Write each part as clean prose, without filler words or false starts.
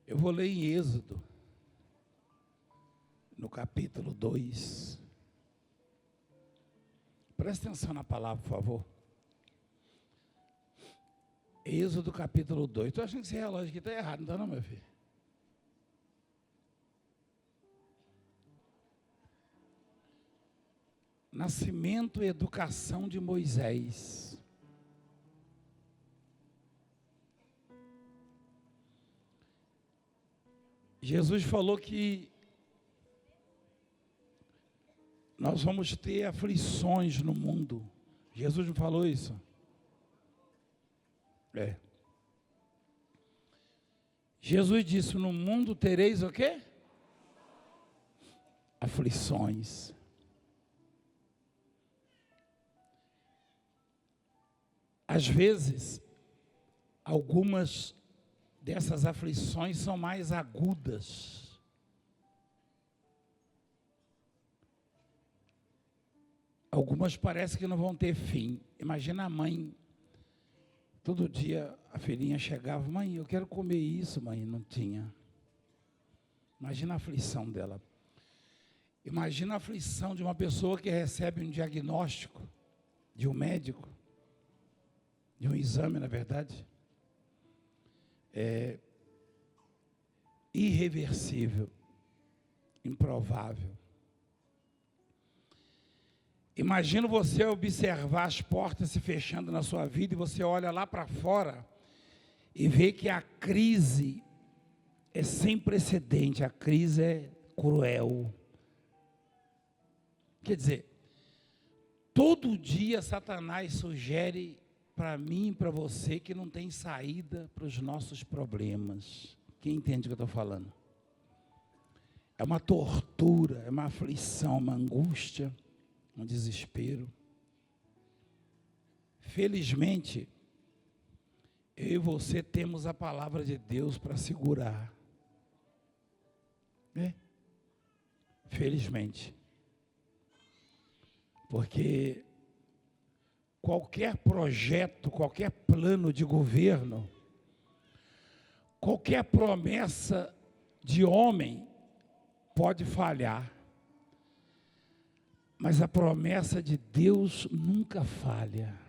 Eu vou ler em Êxodo, no capítulo 2. Presta atenção na palavra, por favor. Êxodo, capítulo 2. Estou achando que esse relógio aqui está errado, não está não, meu filho? Nascimento e educação de Moisés. Jesus falou que nós vamos ter aflições no mundo. Jesus não falou isso? Jesus disse, no mundo tereis o quê? Aflições. Às vezes, algumas dessas aflições são mais agudas. Algumas parecem que não vão ter fim. Imagina a mãe, todo dia a filhinha chegava, mãe, eu quero comer isso, mãe, não tinha. Imagina a aflição dela. Imagina a aflição de uma pessoa que recebe um diagnóstico de um médico, de um exame, na verdade, irreversível, improvável. Imagina você observar as portas se fechando na sua vida e você olha lá para fora e vê que a crise é sem precedente, a crise é cruel. Quer dizer, todo dia Satanás sugere para mim e para você que não tem saída para os nossos problemas. Quem entende o que eu estou falando? É uma tortura, é uma aflição, uma angústia, um desespero. Felizmente, eu e você temos a palavra de Deus para segurar. Felizmente. Porque qualquer projeto, qualquer plano de governo, qualquer promessa de homem pode falhar. Mas a promessa de Deus nunca falha.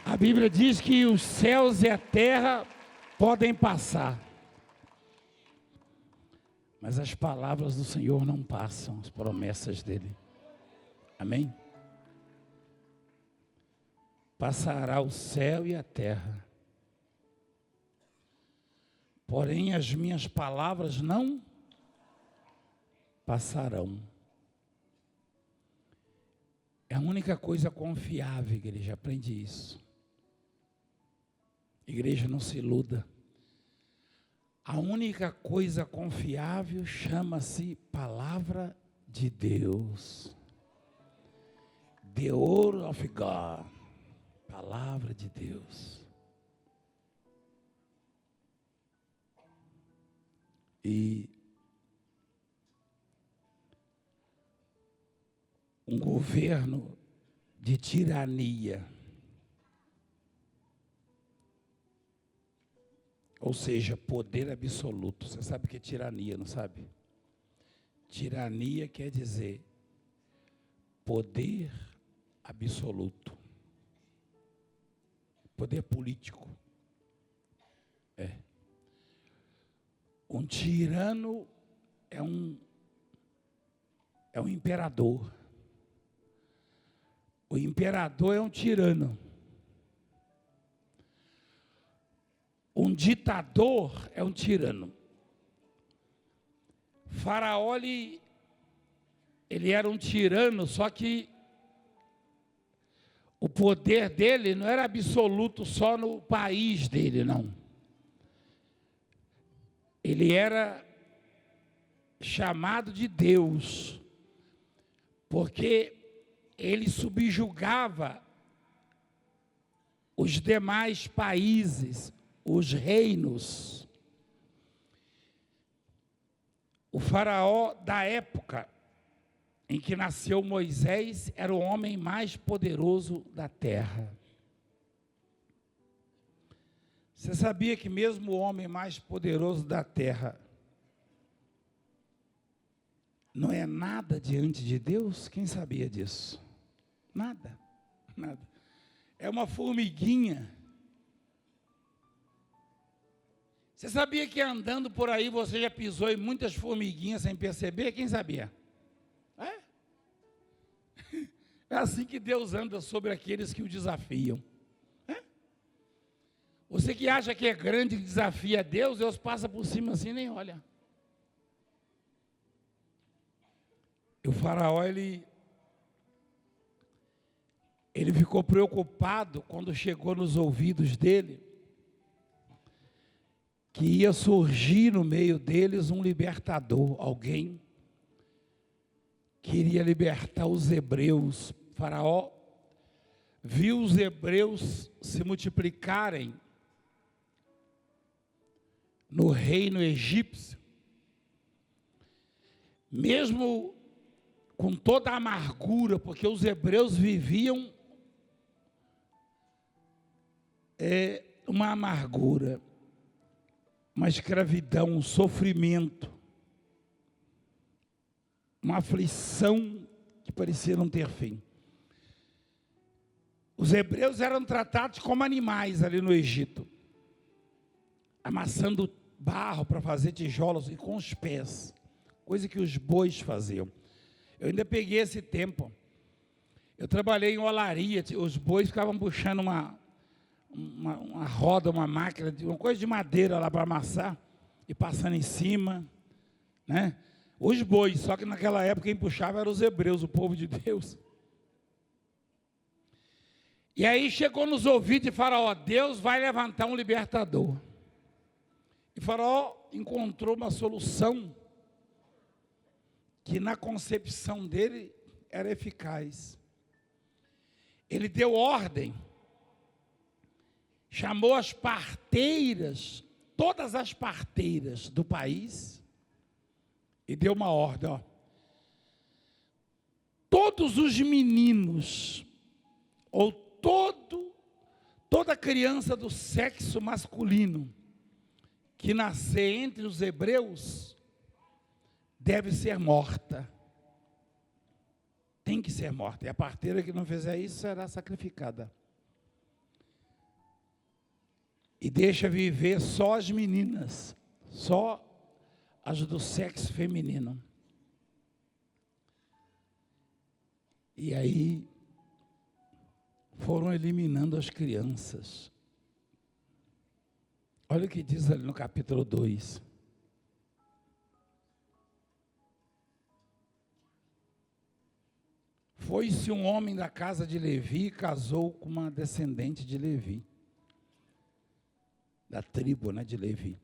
A Bíblia diz que os céus e a terra podem passar, mas as palavras do Senhor não passam, as promessas dele. Amém? Passará o céu e a terra, porém as minhas palavras não passarão. É a única coisa confiável, igreja, aprende isso. Igreja, não se iluda. A única coisa confiável chama-se Palavra de Deus. The Word of God. Palavra de Deus. E um governo de tirania, ou seja, poder absoluto. Você sabe o que é tirania, não sabe? Tirania quer dizer poder absoluto. Poder político. Um tirano é um imperador. O imperador é um tirano. Um ditador é um tirano. Faraó, ele era um tirano, só que o poder dele não era absoluto só no país dele, não. Ele era chamado de Deus, porque ele subjugava os demais países, os reinos. O faraó da época em que nasceu Moisés era o homem mais poderoso da terra. Você sabia que mesmo o homem mais poderoso da terra não é nada diante de Deus? Quem sabia disso? Nada, nada. É uma formiguinha. Você sabia que andando por aí você já pisou em muitas formiguinhas sem perceber? Quem sabia? É? É assim que Deus anda sobre aqueles que o desafiam. É? Você que acha que é grande e desafia Deus, Deus passa por cima assim e nem olha. E o faraó, ele ficou preocupado quando chegou nos ouvidos dele que ia surgir no meio deles um libertador, alguém que iria libertar os hebreus. O faraó viu os hebreus se multiplicarem no reino egípcio, mesmo com toda a amargura, porque os hebreus viviam uma amargura, uma escravidão, um sofrimento, uma aflição que parecia não ter fim. Os hebreus eram tratados como animais ali no Egito, amassando barro para fazer tijolos e com os pés, coisa que os bois faziam. Eu ainda peguei esse tempo. Eu trabalhei em olaria, os bois ficavam puxando uma roda, uma máquina, uma coisa de madeira lá para amassar e passando em cima, né? Os bois, só que naquela época quem puxava eram os hebreus, o povo de Deus. E aí chegou nos ouvidos de Faraó, Deus vai levantar um libertador. E Faraó encontrou uma solução que na concepção dele era eficaz. Ele deu ordem, chamou as parteiras, todas as parteiras do país, e deu uma ordem, ó. Todos os meninos, ou toda criança do sexo masculino, que nascer entre os hebreus, deve ser morta. Tem que ser morta. E a parteira que não fizer isso será sacrificada. E deixa viver só as meninas, só as do sexo feminino. E aí foram eliminando as crianças. Olha o que diz ali no capítulo 2. Foi-se um homem da casa de Levi e casou com uma descendente de Levi, da tribo, né, de Levi.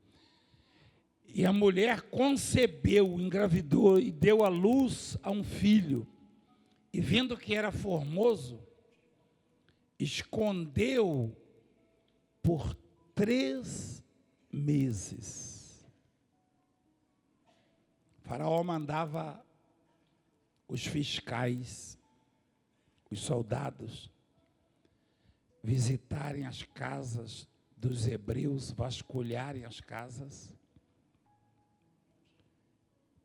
E a mulher concebeu, engravidou e deu à luz a um filho. E vendo que era formoso, escondeu por 3 meses. O faraó mandava os fiscais, os soldados, visitarem as casas dos hebreus, vasculharem as casas,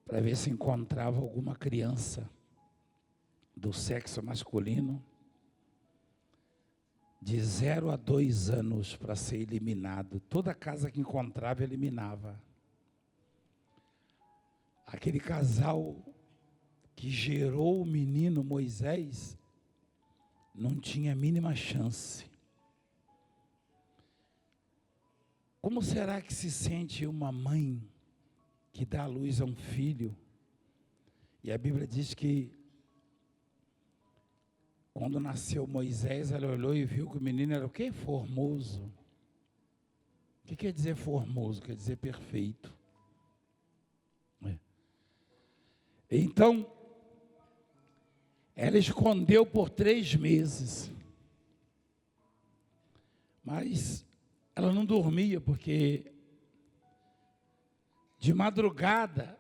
para ver se encontrava alguma criança do sexo masculino, de 0 a 2 anos, para ser eliminado. Toda casa que encontrava, eliminava. Aquele casal que gerou o menino Moisés, não tinha a mínima chance. Como será que se sente uma mãe que dá à luz a um filho? E a Bíblia diz que quando nasceu Moisés, ela olhou e viu que o menino era o quê? Formoso. O que quer dizer formoso? Quer dizer perfeito. Então, ela escondeu por 3 meses. Mas ela não dormia, porque de madrugada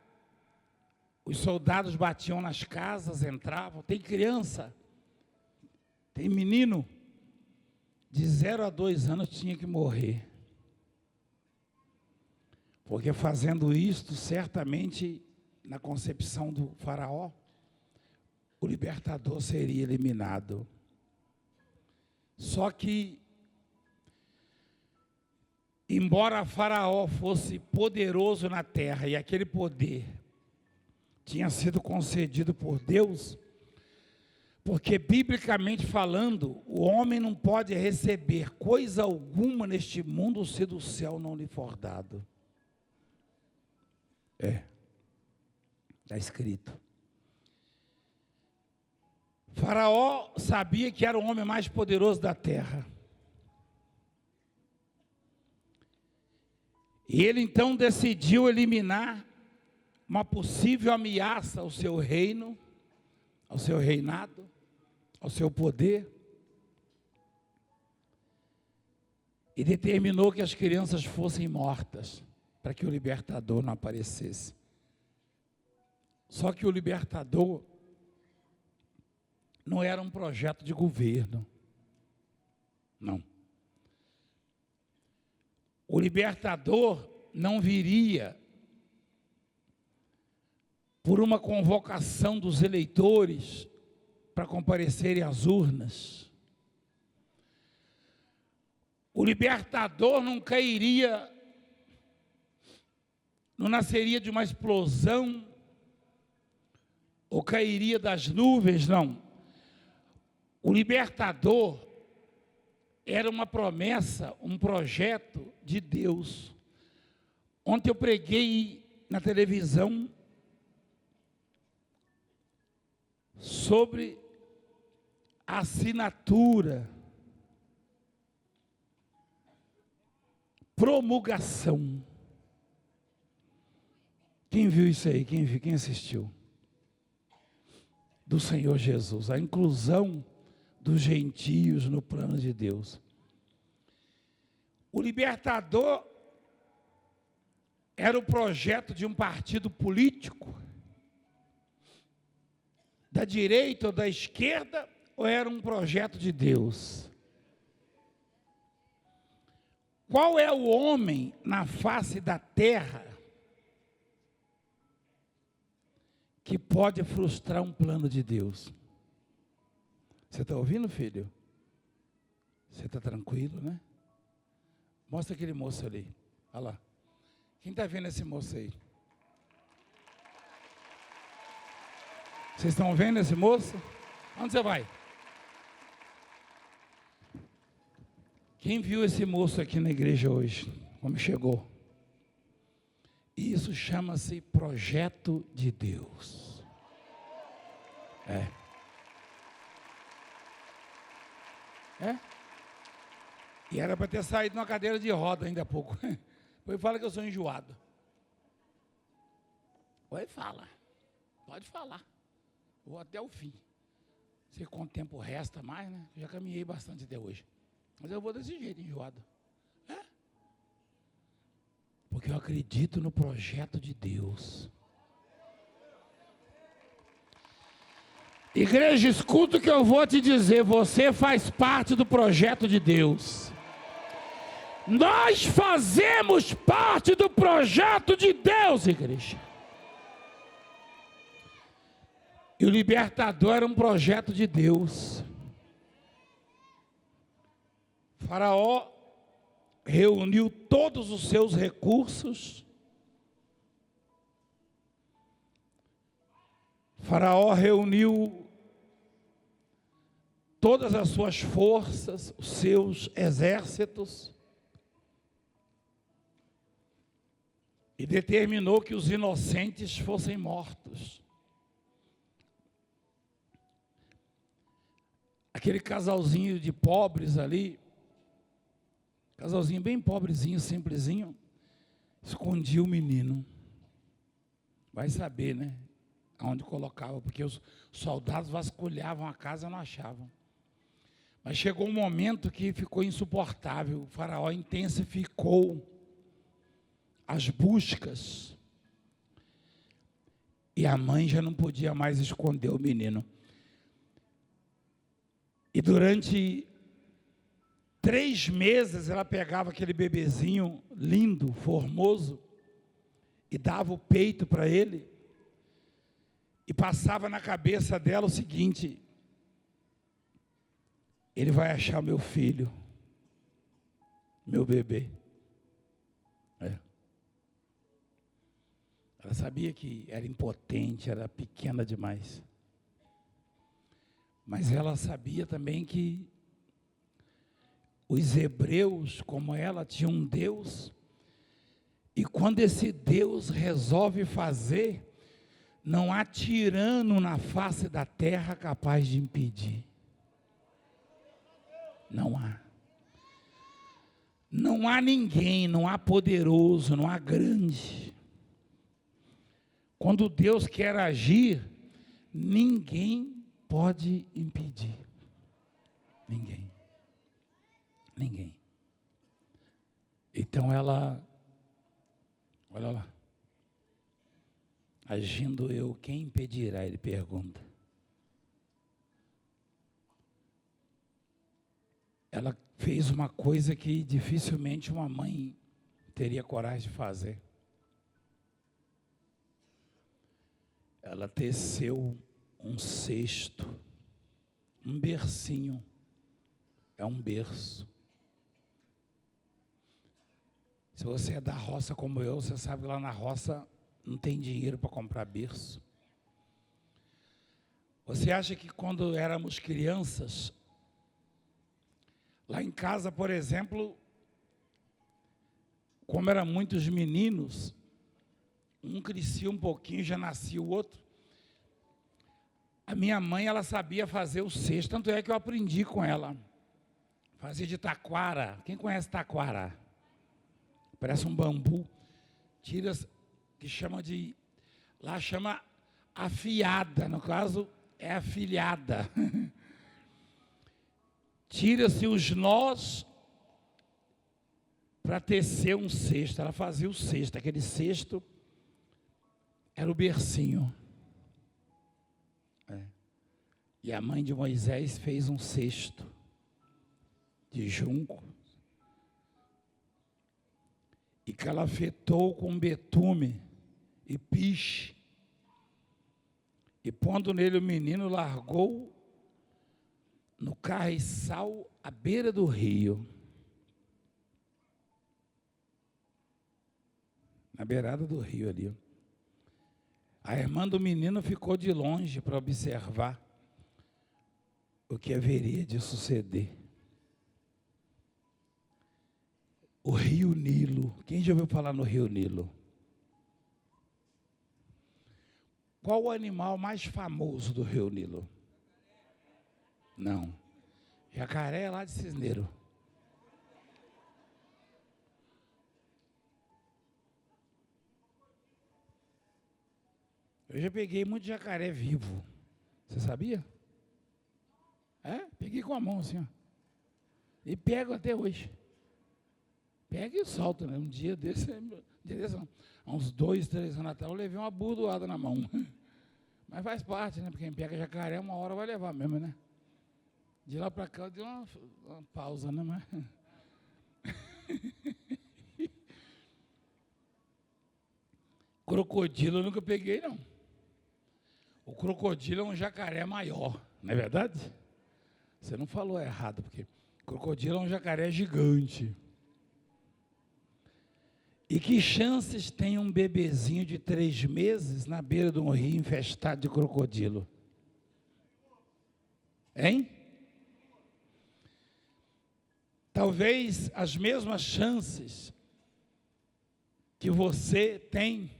os soldados batiam nas casas, entravam. Tem criança, tem menino de 0 a 2 anos tinha que morrer. Porque fazendo isto, certamente, na concepção do faraó, o libertador seria eliminado. Só que, embora Faraó fosse poderoso na terra, e aquele poder tinha sido concedido por Deus, porque, biblicamente falando, o homem não pode receber coisa alguma neste mundo se do céu não lhe for dado. Está escrito. Faraó sabia que era o homem mais poderoso da terra. E ele então decidiu eliminar uma possível ameaça ao seu reino, ao seu reinado, ao seu poder. E determinou que as crianças fossem mortas, para que o libertador não aparecesse. Só que o libertador não era um projeto de governo. Não. O libertador não viria por uma convocação dos eleitores para comparecerem às urnas. O libertador não cairia, não nasceria de uma explosão, ou cairia das nuvens, não. O libertador era uma promessa, um projeto de Deus. Ontem eu preguei na televisão sobre a assinatura, promulgação. Quem viu isso aí? Quem viu? Quem assistiu? Do Senhor Jesus, a inclusão dos gentios no plano de Deus. O libertador era o projeto de um partido político, da direita ou da esquerda, ou era um projeto de Deus? Qual é o homem na face da terra que pode frustrar um plano de Deus? Você está ouvindo, filho? Você está tranquilo, né? Mostra aquele moço ali. Olha lá. Quem está vendo esse moço aí? Vocês estão vendo esse moço? Onde você vai? Quem viu esse moço aqui na igreja hoje? Como chegou? Isso chama-se projeto de Deus. E era para ter saído numa cadeira de roda ainda há pouco. Depois fala que eu sou enjoado. Pode falar. Pode falar. Vou até o fim. Se quanto tempo resta mais, né? Eu já caminhei bastante até hoje. Mas eu vou desse jeito, enjoado. Porque eu acredito no projeto de Deus. Igreja, escuta o que eu vou te dizer. Você faz parte do projeto de Deus. Nós fazemos parte do projeto de Deus, igreja. E o libertador era um projeto de Deus. Faraó reuniu todos os seus recursos. Faraó reuniu todas as suas forças, os seus exércitos, e determinou que os inocentes fossem mortos. Aquele casalzinho de pobres ali, casalzinho bem pobrezinho, simplesinho, escondia o menino. Vai saber, né? Aonde colocava, porque os soldados vasculhavam a casa e não achavam. Mas chegou um momento que ficou insuportável. O faraó intensificou as buscas. E a mãe já não podia mais esconder o menino. E durante 3 meses ela pegava aquele bebezinho lindo, formoso, e dava o peito para ele, e passava na cabeça dela o seguinte: ele vai achar meu filho, meu bebê. Ela sabia que era impotente, era pequena demais. Mas ela sabia também que os hebreus, como ela, tinham um Deus, e quando esse Deus resolve fazer, não há tirano na face da terra capaz de impedir. Não há. Não há ninguém, não há poderoso, não há grande. Quando Deus quer agir, ninguém pode impedir. Ninguém. Ninguém. Então ela, olha lá, agindo eu, quem impedirá? Ele pergunta. Ela fez uma coisa que dificilmente uma mãe teria coragem de fazer. Ela teceu um cesto, um bercinho, é um berço. Se você é da roça como eu, você sabe que lá na roça não tem dinheiro para comprar berço. Você acha que quando éramos crianças, lá em casa, por exemplo, como eram muitos meninos, um crescia um pouquinho, já nascia o outro. A minha mãe, ela sabia fazer o cesto, tanto é que eu aprendi com ela. Fazia de taquara. Quem conhece taquara? Parece um bambu. Tira, que chama de, lá chama afiada, no caso é afilhada. Tira-se os nós para tecer um cesto. Ela fazia o cesto, aquele cesto era o bercinho. E a mãe de Moisés fez um cesto de junco e calafetou com betume e piche. E pondo nele o menino, largou no carriçal à beira do rio. Na beirada do rio ali. A irmã do menino ficou de longe para observar o que haveria de suceder. O rio Nilo. Quem já ouviu falar no rio Nilo? Qual o animal mais famoso do rio Nilo? Não. Jacaré é lá de Cisneiro. Eu já peguei muito jacaré vivo. Você sabia? Peguei com a mão assim, ó. E pego até hoje. Pega e solta, né? Um dia desse, há uns 2, 3 anos atrás, eu levei uma burdoada na mão. Mas faz parte, né? Porque quem pega jacaré, uma hora vai levar mesmo, né? De lá para cá, eu dei uma pausa, né? Mas... Crocodilo eu nunca peguei, não. O crocodilo é um jacaré maior, não é verdade? Você não falou errado, porque crocodilo é um jacaré gigante. E que chances tem um bebezinho de 3 meses na beira de um rio infestado de crocodilo? Hein? Talvez as mesmas chances que você tem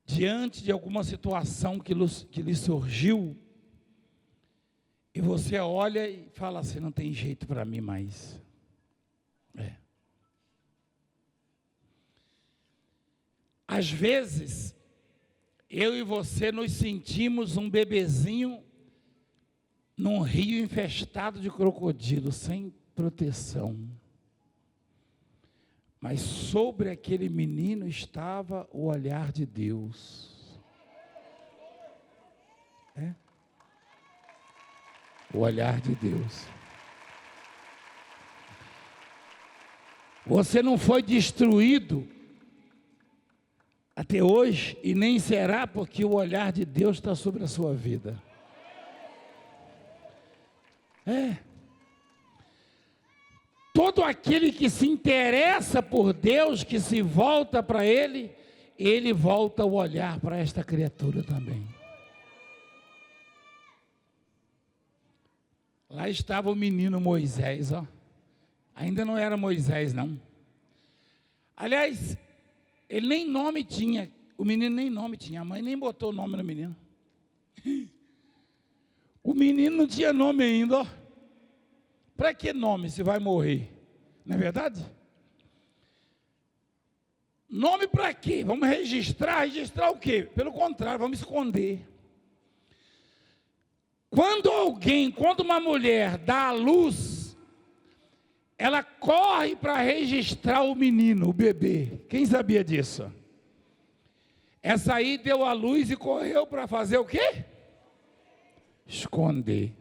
diante de alguma situação que lhe surgiu, e você olha e fala assim, não tem jeito para mim mais. Às vezes, eu e você nos sentimos um bebezinho num rio infestado de crocodilo, sem proteção. Mas sobre aquele menino estava o olhar de Deus. O olhar de Deus. Você não foi destruído até hoje, e nem será, porque o olhar de Deus está sobre a sua vida. Todo aquele que se interessa por Deus, que se volta para Ele, Ele volta o olhar para esta criatura também. Lá estava o menino Moisés, ó. Ainda não era Moisés, não. Aliás, ele nem nome tinha, o menino nem nome tinha, a mãe nem botou o nome no menino. O menino não tinha nome ainda, ó. Para que nome se vai morrer? Não é verdade? Nome para quê? Vamos registrar? Registrar o quê? Pelo contrário, vamos esconder. Quando uma mulher dá à luz, ela corre para registrar o menino, o bebê. Quem sabia disso? Essa aí deu à luz e correu para fazer o quê? Esconder.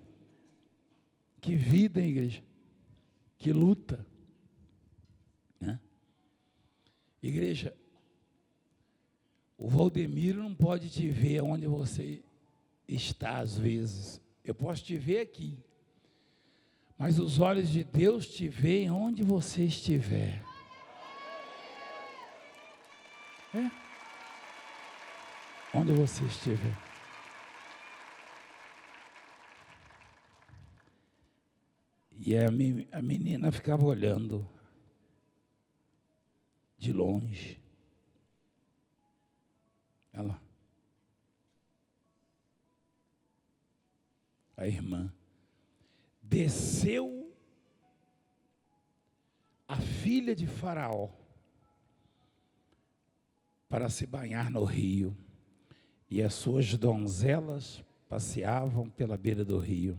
Que vida, hein, igreja? Que luta. Né? Igreja, o Valdemiro não pode te ver onde você está às vezes. Eu posso te ver aqui. Mas os olhos de Deus te veem onde você estiver. Onde você estiver. E a menina ficava olhando de longe. Olha lá. A irmã. Desceu a filha de Faraó para se banhar no rio. E as suas donzelas passeavam pela beira do rio.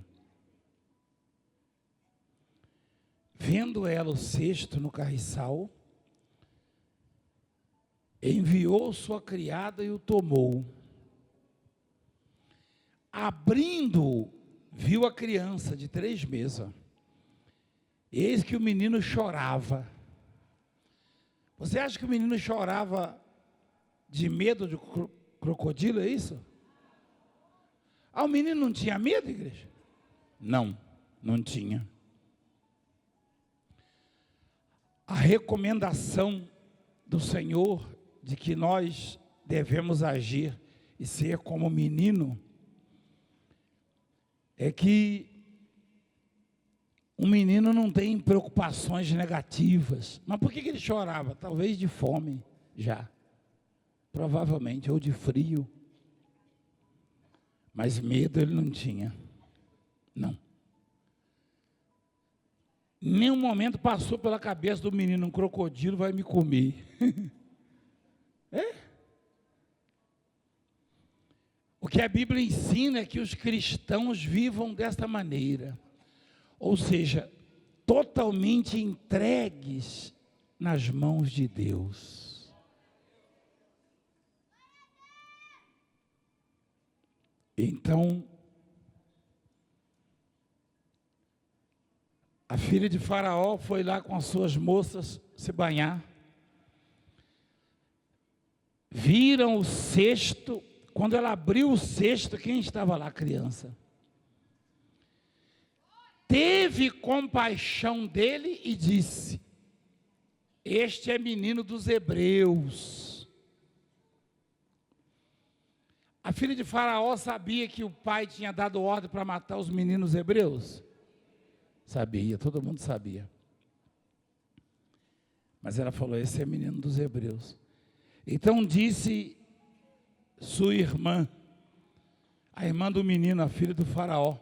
Vendo ela o cesto no carriçal, enviou sua criada e o tomou. Abrindo, viu a criança de 3 meses. Eis que o menino chorava. Você acha que o menino chorava de medo de crocodilo, é isso? O menino não tinha medo, igreja? Não, não tinha. A recomendação do Senhor de que nós devemos agir e ser como menino é que um menino não tem preocupações negativas. Mas por que ele chorava? Talvez de fome já, provavelmente, ou de frio. Mas medo ele não tinha, não. Em nenhum momento passou pela cabeça do menino, um crocodilo vai me comer. O que a Bíblia ensina é que os cristãos vivam desta maneira. Ou seja, totalmente entregues nas mãos de Deus. Então, a filha de Faraó foi lá com as suas moças se banhar. Viram o cesto. Quando ela abriu o cesto, quem estava lá? A criança. Teve compaixão dele e disse: este é menino dos hebreus. A filha de Faraó sabia que o pai tinha dado ordem para matar os meninos hebreus? Sabia, todo mundo sabia. Mas ela falou: esse é menino dos hebreus. Então disse sua irmã, a irmã do menino, a filha do Faraó: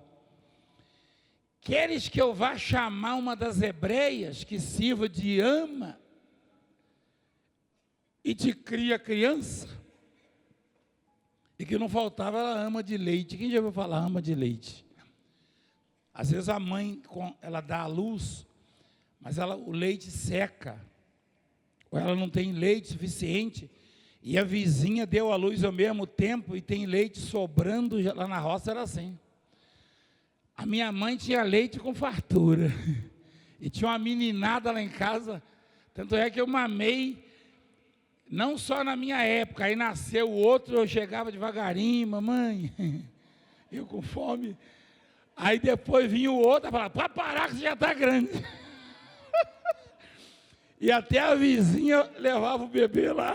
queres que eu vá chamar uma das hebreias que sirva de ama e te cria criança? E que não faltava a ama de leite. Quem já ouviu falar ama de leite? Às vezes a mãe, ela dá a luz, mas o leite seca, ou ela não tem leite suficiente, e a vizinha deu a luz ao mesmo tempo e tem leite sobrando. Lá na roça era assim. A minha mãe tinha leite com fartura, e tinha uma meninada lá em casa, tanto é que eu mamei Não só na minha época, aí nasceu o outro, eu chegava devagarinho, mamãe, eu com fome. Aí depois vinha o outro e falava, para parar que você já está grande. E até a vizinha levava o bebê lá.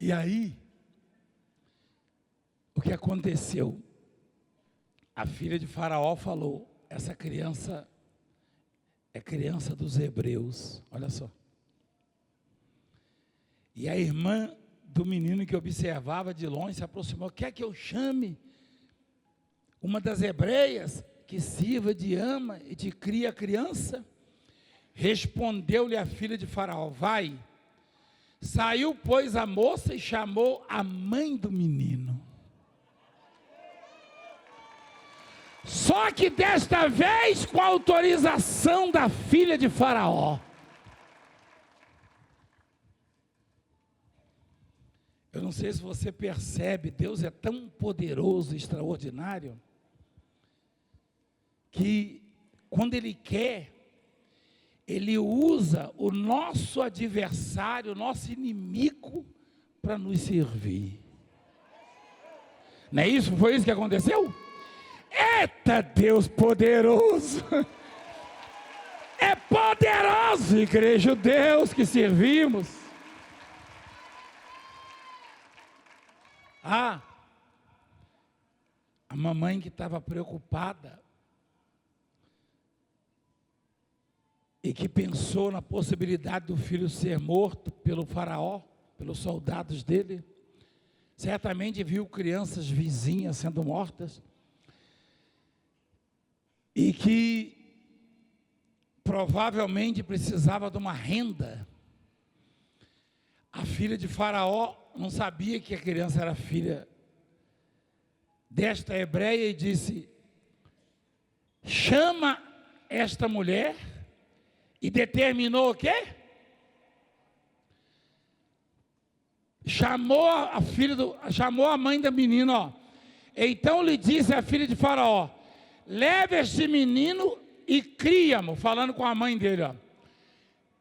E aí, o que aconteceu? A filha de Faraó falou, essa criança é criança dos hebreus, olha só. E a irmã do menino que observava de longe se aproximou, quer que eu chame uma das hebreias que sirva de ama e de cria a criança? Respondeu-lhe a filha de Faraó, vai. Saiu, pois, a moça e chamou a mãe do menino. Só que desta vez com a autorização da filha de Faraó. Eu não sei se você percebe, Deus é tão poderoso e extraordinário, que quando Ele quer, Ele usa o nosso adversário, o nosso inimigo, para nos servir. Não é isso? Foi isso que aconteceu? Eita Deus poderoso! É poderoso, igreja, o Deus que servimos. A mamãe que estava preocupada e que pensou na possibilidade do filho ser morto pelo faraó, pelos soldados dele, certamente viu crianças vizinhas sendo mortas e que provavelmente precisava de uma renda. A filha de Faraó não sabia que a criança era filha desta hebreia e disse, chama esta mulher, e determinou o quê? Chamou a mãe da menina, ó. Então lhe disse a filha de Faraó, leve este menino e cria-mo, falando com a mãe dele, ó.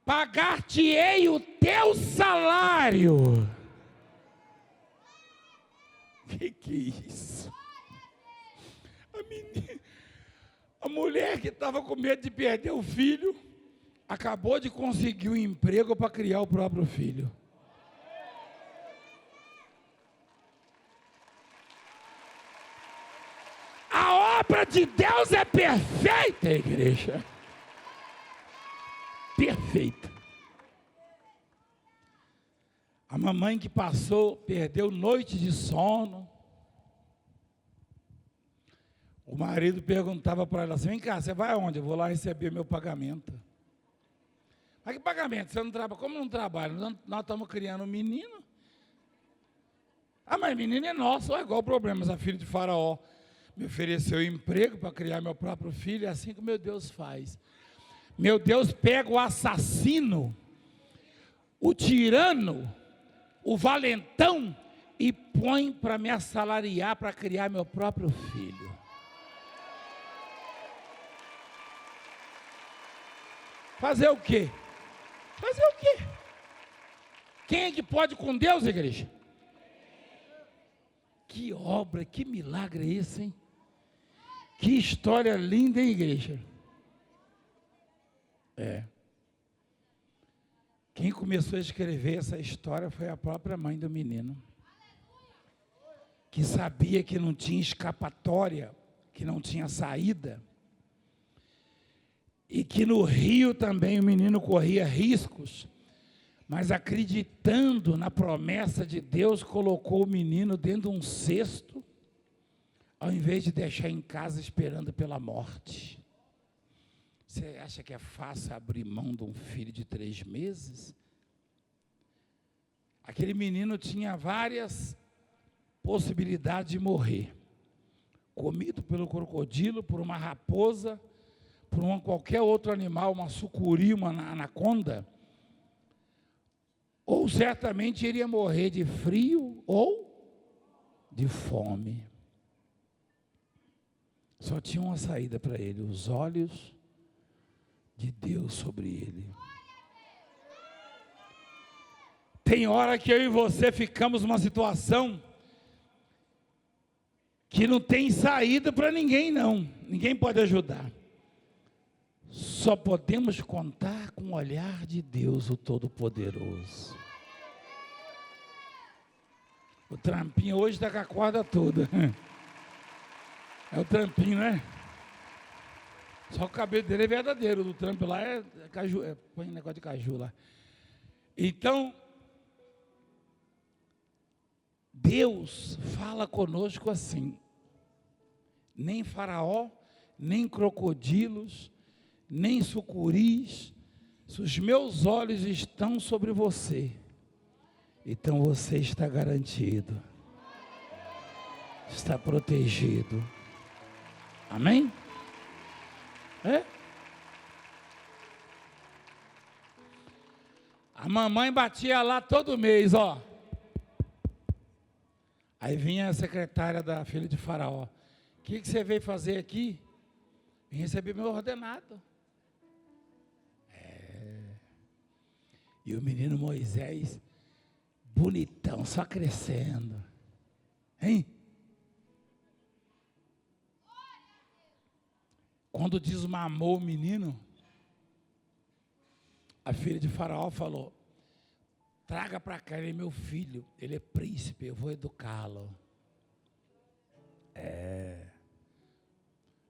Pagar-te-ei o teu salário. Que é isso? A mulher que estava com medo de perder o filho, acabou de conseguir um emprego para criar o próprio filho. A obra de Deus é perfeita, igreja. Perfeita. A mamãe que passou, perdeu noite de sono. O marido perguntava para ela assim, vem cá, você vai aonde? Eu vou lá receber meu pagamento. Mas que pagamento? Você não trabalha? Como não trabalha? Nós estamos criando um menino. Ah, mas menino é nosso, é igual o problema. Mas a filha de Faraó me ofereceu emprego para criar meu próprio filho, é assim que meu Deus faz. Meu Deus pega o assassino, o tirano, o valentão e põe para me assalariar para criar meu próprio filho. Fazer o quê? Fazer o quê? Quem é que pode com Deus, igreja? Que obra, que milagre é esse, hein? Que história linda, hein, igreja? Quem começou a escrever essa história foi a própria mãe do menino, que sabia que não tinha escapatória, que não tinha saída, e que no rio também o menino corria riscos, mas acreditando na promessa de Deus, colocou o menino dentro de um cesto, ao invés de deixar em casa esperando pela morte. Você acha que é fácil abrir mão de um filho de 3 meses? Aquele menino tinha várias possibilidades de morrer. Comido pelo crocodilo, por uma raposa, por qualquer outro animal, uma sucuri, uma anaconda. Ou certamente iria morrer de frio ou de fome. Só tinha uma saída para ele, os olhos de Deus sobre ele. Tem hora que eu e você ficamos numa situação que não tem saída para ninguém, não. Ninguém pode ajudar. Só podemos contar com o olhar de Deus, o Todo-Poderoso. O trampinho hoje está com a corda toda. É o trampinho, né? Só o cabelo dele é verdadeiro. O trampo lá é caju. Põe um negócio de caju lá. Então, Deus fala conosco assim. Nem faraó, nem crocodilos, nem sucuris, se os meus olhos estão sobre você, então você está garantido, está protegido. Amém? A mamãe batia lá todo mês, ó. Aí vinha a secretária da filha de Faraó. O que você veio fazer aqui? Vim receber meu ordenado. E o menino Moisés, bonitão, só crescendo. Hein? Quando desmamou o menino, a filha de Faraó falou: traga para cá, ele é meu filho, ele é príncipe, eu vou educá-lo.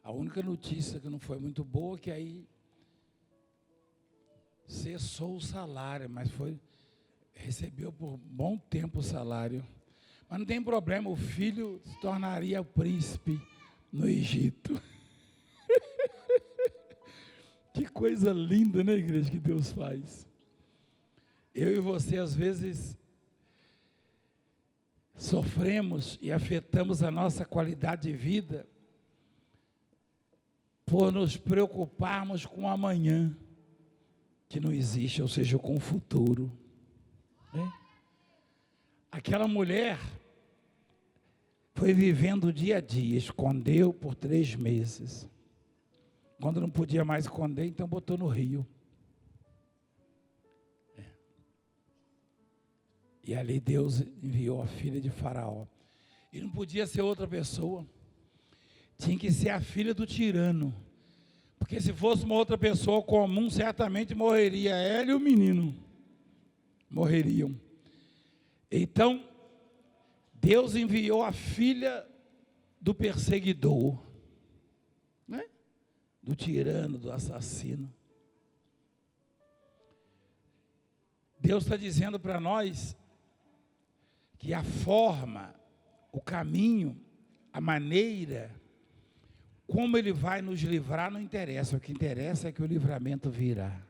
A única notícia que não foi muito boa é que aí cessou o salário, mas recebeu por bom tempo o salário. Mas não tem problema, o filho se tornaria o príncipe no Egito. Que coisa linda, né, igreja, que Deus faz. Eu e você, às vezes, sofremos e afetamos a nossa qualidade de vida por nos preocuparmos com o amanhã, que não existe, ou seja, com o futuro. Aquela mulher foi vivendo o dia a dia, escondeu por 3 meses. Quando não podia mais esconder, então botou no rio. E ali Deus enviou a filha de Faraó. E não podia ser outra pessoa. Tinha que ser a filha do tirano. Porque se fosse uma outra pessoa comum, certamente morreria ela e o menino. Morreriam. Então, Deus enviou a filha do perseguidor, né? Do tirano, do assassino. Deus está dizendo para nós que a forma, o caminho, a maneira, como Ele vai nos livrar não interessa. O que interessa é que o livramento virá.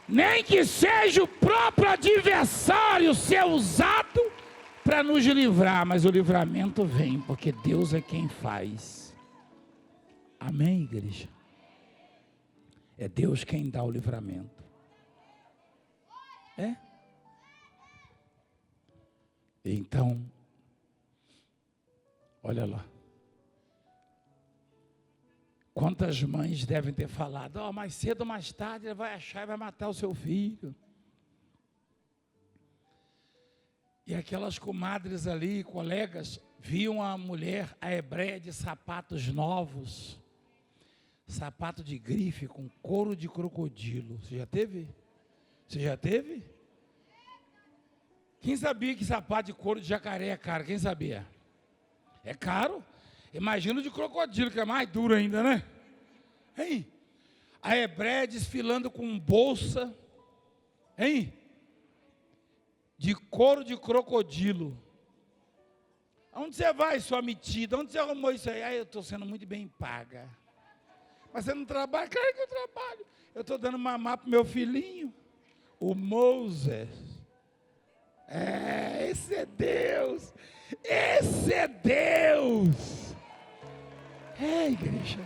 Nem que seja o próprio adversário ser usado para nos livrar, mas o livramento vem, porque Deus é quem faz. Amém, igreja? É Deus quem dá o livramento. Então, olha lá. Quantas mães devem ter falado: mais cedo ou mais tarde ele vai achar e vai matar o seu filho. E aquelas comadres ali, colegas, viam a mulher, a hebreia, de sapatos novos, sapato de grife com couro de crocodilo. Você já teve? Você já teve? Quem sabia que sapato de couro de jacaré é caro? Quem sabia? É caro? Imagina o de crocodilo, que é mais duro ainda, né? Hein? A hebreia desfilando com bolsa, hein? De couro de crocodilo. Onde você vai, sua metida? Onde você arrumou isso aí? Eu estou sendo muito bem paga. Mas você não trabalha? Claro que eu trabalho. Eu estou dando mamar para o meu filhinho, o Moses. Esse é Deus. Esse é Deus. Igreja.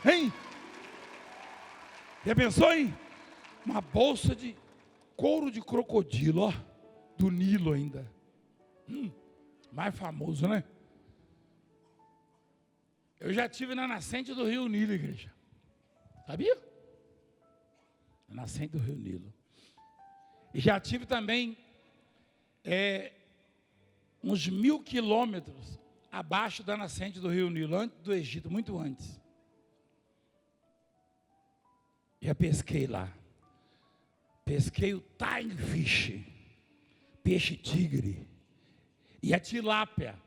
Hein? Já pensou, hein? Uma bolsa de couro de crocodilo, ó, do Nilo ainda. Mais famoso, né? Eu já estive na nascente do rio Nilo, igreja. Sabia? na nascente do Rio Nilo. E já tive também uns 1.000 quilômetros abaixo da nascente do Rio Nilo, antes do Egito, muito antes. Já pesquei lá. Pesquei o tiny fish, peixe tigre, e a tilápia.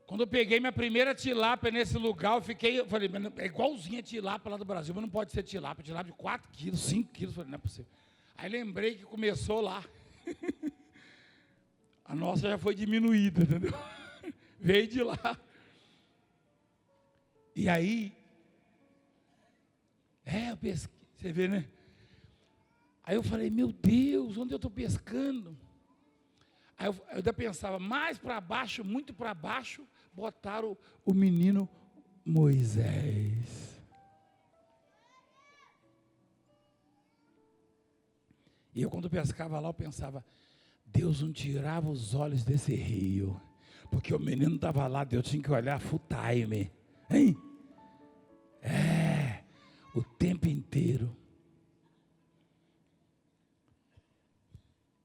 Quando eu peguei minha primeira tilápia nesse lugar, eu falei, é igualzinha a tilápia lá do Brasil, mas não pode ser tilápia de 4 quilos, 5 quilos, falei, não é possível. Aí lembrei que começou lá. A nossa já foi diminuída, entendeu? Veio de lá. E aí, eu pesquei, você vê, né? Aí eu falei, meu Deus, onde eu estou pescando? Aí eu ainda pensava, mais para baixo, muito para baixo, botaram o menino Moisés. E eu quando pescava lá, eu pensava, Deus não tirava os olhos desse rio, porque o menino estava lá, Deus tinha que olhar full time, hein? O tempo inteiro.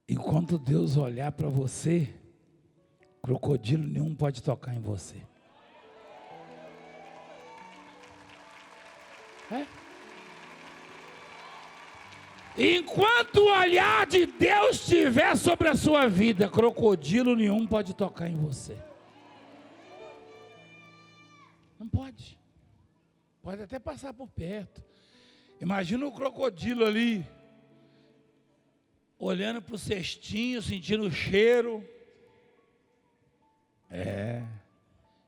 Enquanto Deus olhar para você, crocodilo nenhum pode tocar em você. Enquanto o olhar de Deus estiver sobre a sua vida, crocodilo nenhum pode tocar em você. Não pode. Pode até passar por perto. Imagina o crocodilo ali, olhando para o cestinho, sentindo o cheiro.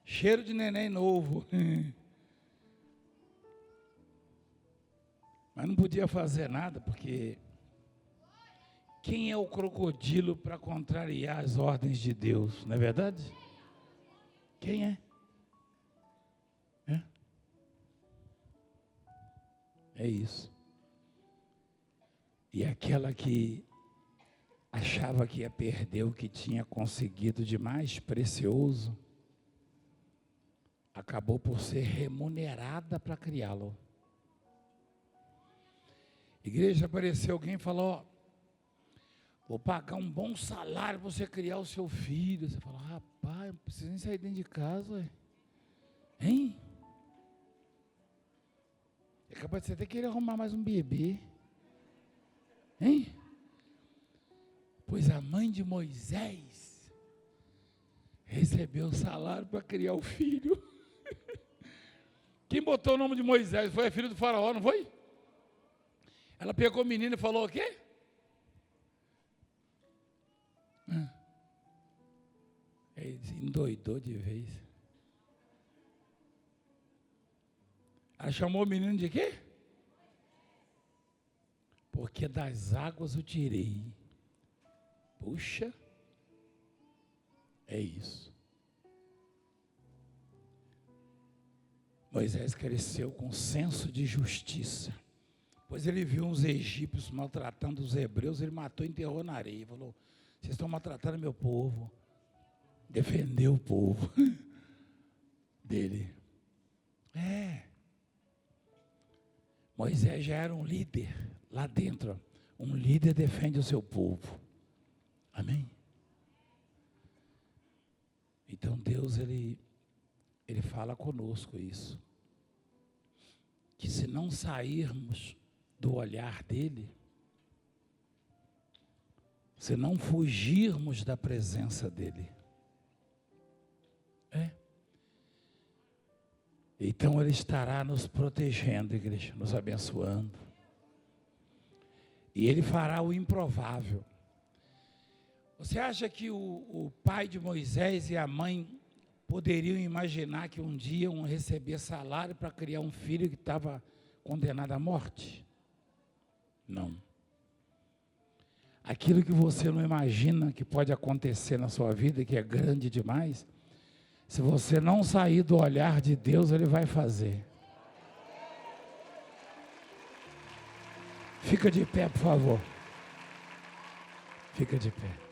Cheiro de neném novo. Mas não podia fazer nada, porque quem é o crocodilo para contrariar as ordens de Deus, não é verdade? Quem é? É isso. E aquela que achava que ia perder o que tinha conseguido de mais precioso, acabou por ser remunerada para criá-lo. Igreja, apareceu alguém e falou, vou pagar um bom salário para você criar o seu filho. Você fala, rapaz, não precisa nem sair dentro de casa, hein? É capaz de você até querer arrumar mais um bebê, hein? Pois a mãe de Moisés recebeu o salário para criar o filho. Quem botou o nome de Moisés foi a filha do faraó, não foi? Ela pegou o menino e falou o quê? Ele endoidou de vez. Ela chamou o menino de quê? Porque das águas o tirei. Puxa, é isso. Moisés cresceu com senso de justiça. Pois ele viu uns egípcios maltratando os hebreus, ele matou e enterrou na areia. Falou, vocês estão maltratando meu povo. Defendeu o povo dele. Moisés já era um líder lá dentro. Um líder defende o seu povo. Amém? Então Deus, ele fala conosco isso. Que se não sairmos do olhar dele, se não fugirmos da presença dele, então ele estará nos protegendo, igreja, nos abençoando. E ele fará o improvável. Você acha que o pai de Moisés e a mãe poderiam imaginar que um dia iam receber salário para criar um filho que estava condenado à morte? Não. Aquilo que você não imagina que pode acontecer na sua vida, que é grande demais, se você não sair do olhar de Deus, Ele vai fazer. Fica de pé, por favor. Fica de pé.